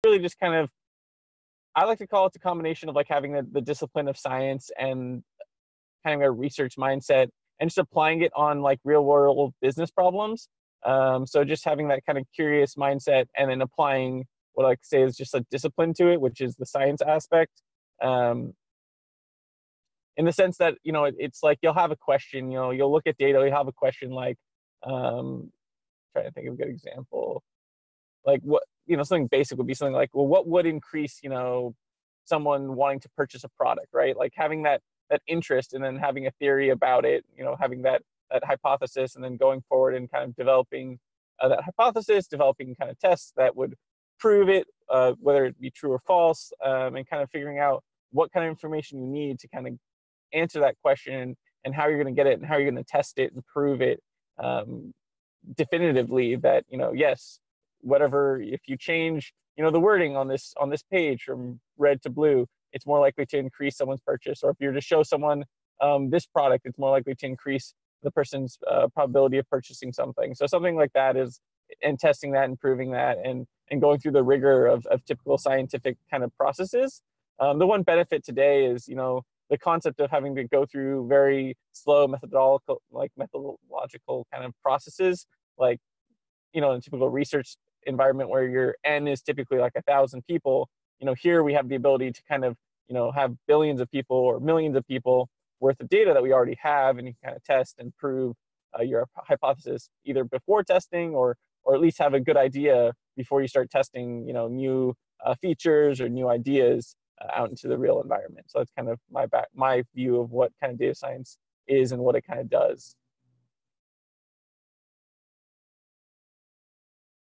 really just kind of, I like to call it the combination of like having the discipline of science and kind of a research mindset and just applying it on like real world business problems. So just having that kind of curious mindset and then applying what I like to say is just a discipline to it, which is the science aspect. Um, in the sense that, it's like you'll have a question, you'll look at data, you'll have a question like, trying to think of a good example. Like what, something basic would be something like, well, what would increase, someone wanting to purchase a product, right? Like having that interest and then having a theory about it, having that hypothesis and then going forward and kind of developing that hypothesis, developing kind of tests that would prove it, whether it be true or false, and kind of figuring out what kind of information you need to kind of answer that question and how you're going to get it and how you're going to test it and prove it definitively that, yes, whatever, if you change, the wording on this page from red to blue, it's more likely to increase someone's purchase. Or if you're to show someone this product, it's more likely to increase the person's probability of purchasing something. So something like that is, and testing that and proving that and going through the rigor of typical scientific kind of processes. The one benefit today is, the concept of having to go through very slow methodological kind of processes, like, in a typical research environment where your N is typically like 1,000 people, here we have the ability to kind of, have billions of people or millions of people worth of data that we already have, and you can kind of test and prove your hypothesis either before testing or at least have a good idea before you start testing, new features or new ideas out into the real environment. So that's kind of my view of what kind of data science is and what it kind of does.